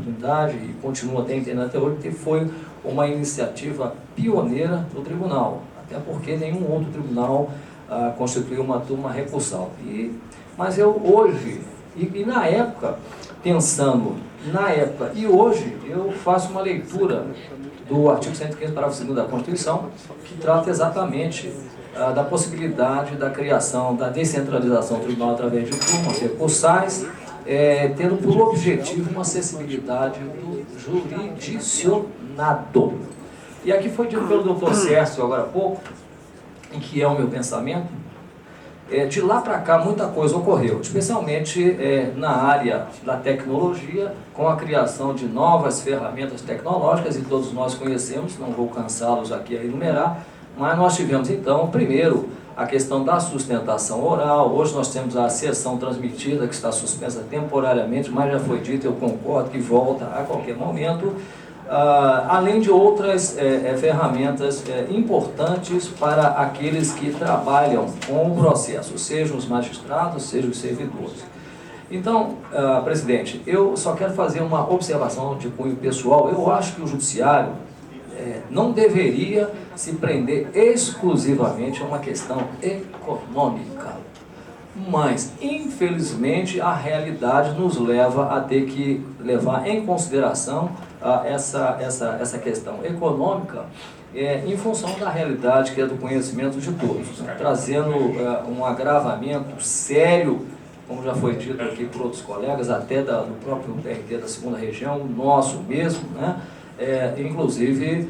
oportunidade e continua até entendendo até hoje, que foi uma iniciativa pioneira do tribunal, até porque nenhum outro tribunal constituiu uma turma recursal. Mas eu hoje, e na época, pensando na época e hoje, eu faço uma leitura do artigo 115, parágrafo 2º da Constituição, que trata exatamente da possibilidade da criação, da descentralização do tribunal através de turmas recursais, tendo por objetivo uma acessibilidade do jurisdicionado. E aqui foi dito pelo doutor Sérgio agora há pouco, em que é o meu pensamento, de lá para cá muita coisa ocorreu, especialmente na área da tecnologia, com a criação de novas ferramentas tecnológicas, e todos nós conhecemos, não vou cansá-los aqui a enumerar, mas nós tivemos então, primeiro, a questão da sustentação oral. Hoje nós temos a sessão transmitida, que está suspensa temporariamente, mas já foi dito, eu concordo, que volta a qualquer momento, além de outras ferramentas importantes para aqueles que trabalham com o processo, sejam os magistrados, sejam os servidores. Então, presidente, eu só quero fazer uma observação de cunho pessoal. Eu acho que o judiciário não deveria se prender exclusivamente a uma questão econômica. Mas, infelizmente, a realidade nos leva a ter que levar em consideração essa questão econômica em função da realidade que é do conhecimento de todos, né? Trazendo um agravamento sério, como já foi dito aqui por outros colegas, até do próprio TRT da 2ª região, o nosso mesmo, né? Inclusive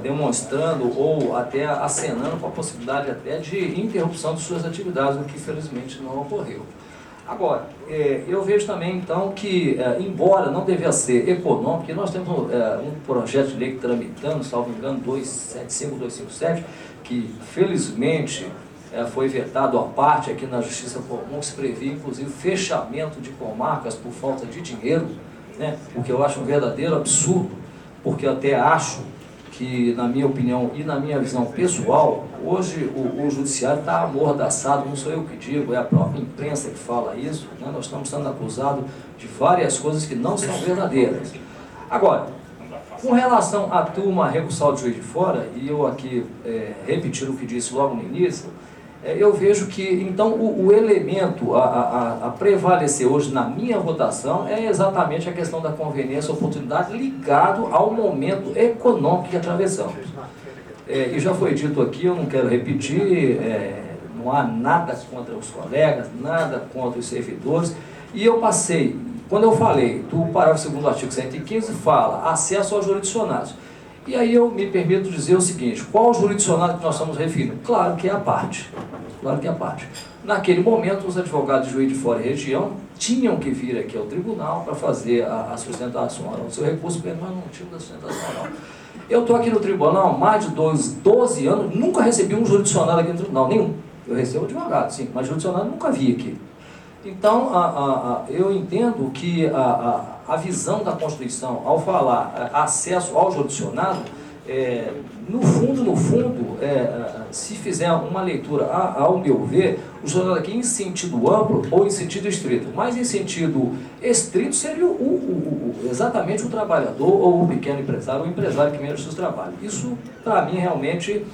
demonstrando ou até acenando com a possibilidade até de interrupção de suas atividades, o que felizmente não ocorreu. Agora, eu vejo também então que, embora não devia ser econômico, porque nós temos um projeto de lei tramitando, salvo engano, 275, 257, que felizmente foi vetado à parte aqui na Justiça Comum, que se previa inclusive fechamento de comarcas por falta de dinheiro, né? O que eu acho um verdadeiro absurdo, porque eu até acho que, na minha opinião e na minha visão pessoal, hoje o judiciário está amordaçado, não sou eu que digo, é a própria imprensa que fala isso, né? Nós estamos sendo acusados de várias coisas que não são verdadeiras. Agora, com relação à turma recursal de Juiz de Fora, e eu aqui repetir o que disse logo no início, eu vejo que, então, o elemento a prevalecer hoje na minha votação é exatamente a questão da conveniência, oportunidade, ligado ao momento econômico que atravessamos. E já foi dito aqui, eu não quero repetir, não há nada contra os colegas, nada contra os servidores, e eu passei, quando eu falei do parágrafo 2º do artigo 115, fala acesso aos jurisdicionados. E aí eu me permito dizer o seguinte: qual o jurisdicionado que nós estamos referindo? Claro que é a parte. Claro que é a parte. Naquele momento, os advogados de Juiz de Fora e região tinham que vir aqui ao tribunal para fazer a sustentação oral do seu recurso, mas não tinham da sustentação oral. Eu estou aqui no tribunal há mais de 12 anos, nunca recebi um jurisdicionado aqui no tribunal, nenhum. Eu recebo advogado, sim, mas jurisdicionado nunca vi aqui. Então, eu entendo que a visão da Constituição, ao falar acesso ao jurisdicionado, no fundo, se fizer uma leitura, ao meu ver, o jurisdicionado aqui em sentido amplo ou em sentido estrito, mas em sentido estrito seria exatamente o trabalhador ou o pequeno empresário, o empresário que menos seus trabalhos. Isso, para mim, realmente,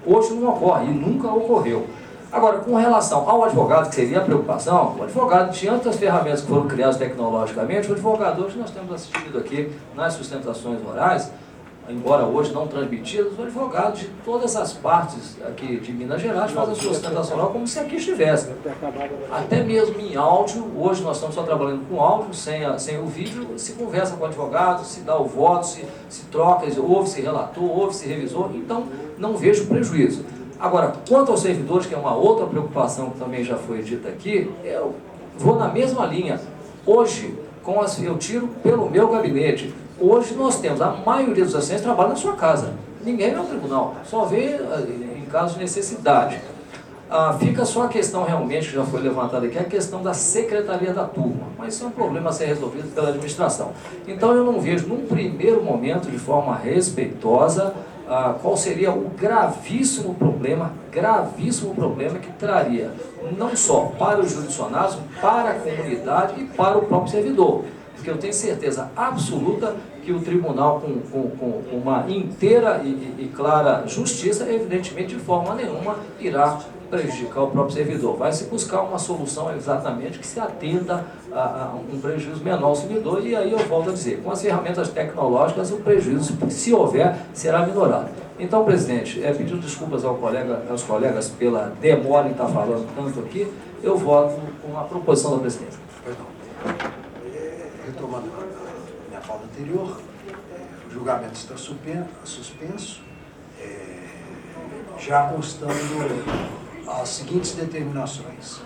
hoje não ocorre e nunca ocorreu. Agora, com relação ao advogado, que seria a preocupação, o advogado, diante das ferramentas que foram criadas tecnologicamente, o advogado hoje nós temos assistido aqui nas sustentações orais, embora hoje não transmitidas, os advogados de todas as partes aqui de Minas Gerais fazem a sua sustentação oral como se aqui estivesse. Até mesmo em áudio, hoje nós estamos só trabalhando com áudio, sem o vídeo, se conversa com o advogado, se dá o voto, se troca, ouve-se relator, ouve-se revisor, então não vejo prejuízo. Agora, quanto aos servidores, que é uma outra preocupação que também já foi dita aqui, eu vou na mesma linha. Hoje, eu tiro pelo meu gabinete. Hoje nós temos, a maioria dos assistentes trabalha na sua casa. Ninguém vai ao tribunal, só vê em caso de necessidade. Fica só a questão realmente, que já foi levantada aqui, a questão da secretaria da turma. Mas isso é um problema a ser resolvido pela administração. Então eu não vejo, num primeiro momento, de forma respeitosa, qual seria o gravíssimo problema que traria, não só para os jurisdicionados, para a comunidade e para o próprio servidor. porque eu tenho certeza absoluta que o tribunal, com uma inteira e clara justiça, evidentemente, de forma nenhuma, irá prejudicar o próprio servidor. Vai se buscar uma solução exatamente que se atenda a um prejuízo menor ao servidor, e aí eu volto a dizer, com as ferramentas tecnológicas, o prejuízo, se houver, será minorado. Então, presidente, pedindo desculpas aos colegas pela demora em estar falando tanto aqui, eu voto com a proposição da presidência. Perdão. Retomando a minha fala anterior, o julgamento está suspenso, já constando as seguintes determinações.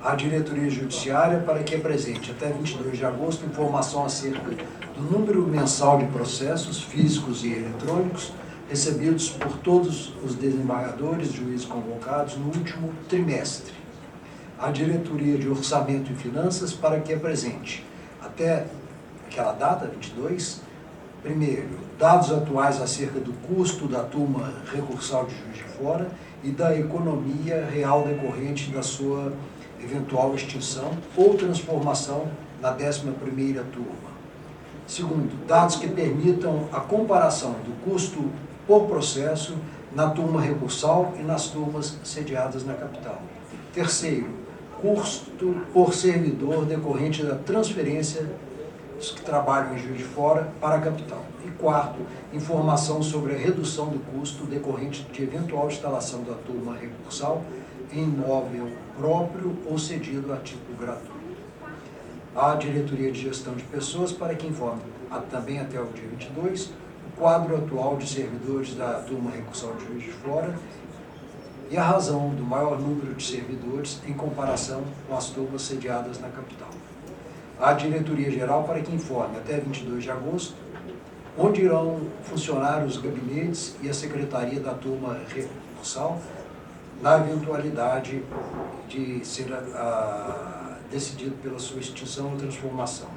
A diretoria judiciária para que apresente até 22 de agosto informação acerca do número mensal de processos físicos e eletrônicos recebidos por todos os desembargadores, juízes convocados no último trimestre. A diretoria de orçamento e finanças para que apresente até aquela data, 22, primeiro, dados atuais acerca do custo da turma recursal de Juiz de Fora e da economia real decorrente da sua eventual extinção ou transformação na 11ª turma. Segundo, dados que permitam a comparação do custo por processo na turma recursal e nas turmas sediadas na capital. Terceiro, custo por servidor decorrente da transferência dos que trabalham em Juiz de Fora para a capital. E quarto, informação sobre a redução do custo decorrente de eventual instalação da turma recursal em imóvel próprio ou cedido a título gratuito. A diretoria de gestão de pessoas para que informe, também até o dia 22, o quadro atual de servidores da turma recursal de Juiz de Fora e a razão do maior número de servidores em comparação com as turmas sediadas na capital. A diretoria geral para que informe até 22 de agosto onde irão funcionar os gabinetes e a secretaria da turma recursal na eventualidade de ser decidido pela sua extinção ou transformação.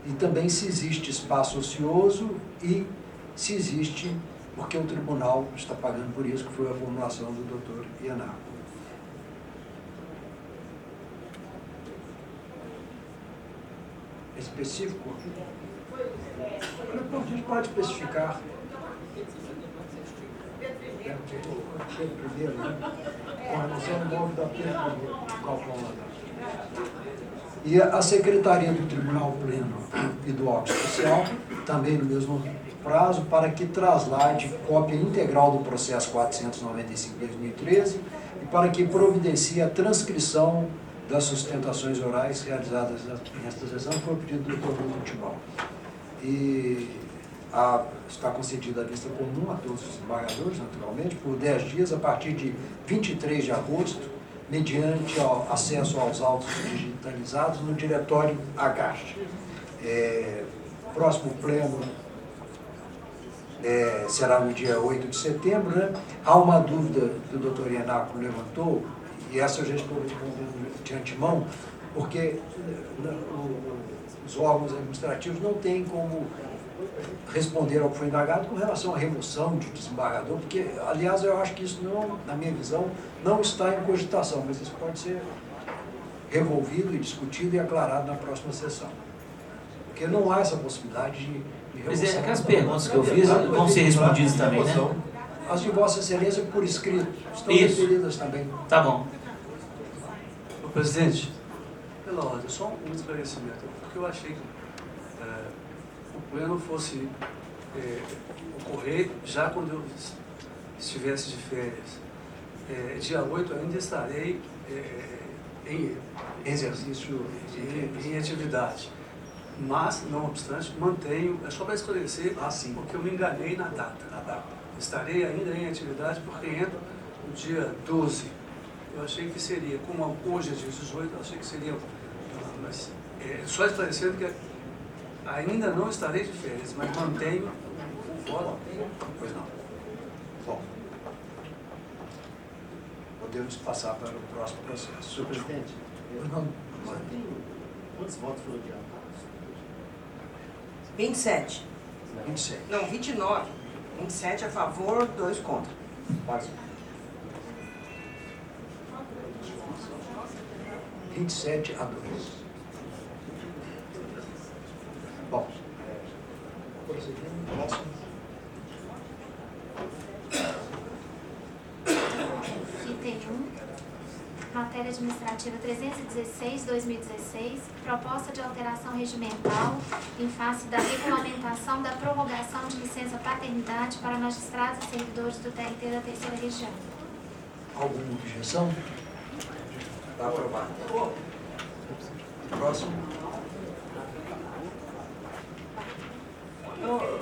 E também se existe espaço ocioso e se existe, porque o tribunal está pagando por isso, que foi a formulação do doutor Ianaco. Específico? A gente pode especificar. Pedro I, né? Com relação ao nome da Pedro I, calculada. E a Secretaria do Tribunal Pleno e do Auto Especial, também no mesmo prazo, para que traslade cópia integral do processo 495/2013 e para que providencie a transcrição das sustentações orais realizadas nesta sessão, que foi o pedido do Dr. Milton Tibal. E está concedida a vista comum a todos os desembargadores, naturalmente, por 10 dias, a partir de 23 de agosto, mediante acesso aos autos digitalizados no diretório AGAST. Próximo pleno será no dia 8 de setembro, né? Há uma dúvida que o doutor Ianaco levantou, e essa eu já estou respondendo de antemão, porque os órgãos administrativos não têm como responder ao que foi indagado com relação à remoção de desembargador, porque, aliás, eu acho que isso, não, na minha visão, não está em cogitação, mas isso pode ser revolvido e discutido e aclarado na próxima sessão. Porque não há essa possibilidade de remoção. Mas aquelas perguntas que eu fiz vão ser respondidas também, né? As de Vossa Excelência, por escrito, estão referidas também. Tá bom. Ô, presidente, pela ordem, só um esclarecimento, porque eu achei que o pleno fosse ocorrer já quando eu estivesse de férias. Dia 8 ainda estarei em Exercício em atividade. Mas, não obstante, mantenho, é só para esclarecer, porque eu me enganei na data. Estarei ainda em atividade porque entro no dia 12. Eu achei que seria, como hoje é dia 18, eu achei que seria, mas só esclarecendo que ainda não estarei de férias, mas mantenho o voto. Pois não. Bom, podemos passar para o próximo processo. Senhor presidente, quantos votos foram adiados? 27. 27. Não, 29. 27 a favor, 2 contra. 27 a 2. Próximo. Item 1, matéria administrativa 316/2016, proposta de alteração regimental em face da regulamentação da prorrogação de licença paternidade para magistrados e servidores do TRT da Terceira Região. Alguma objeção? Está aprovado. Próximo.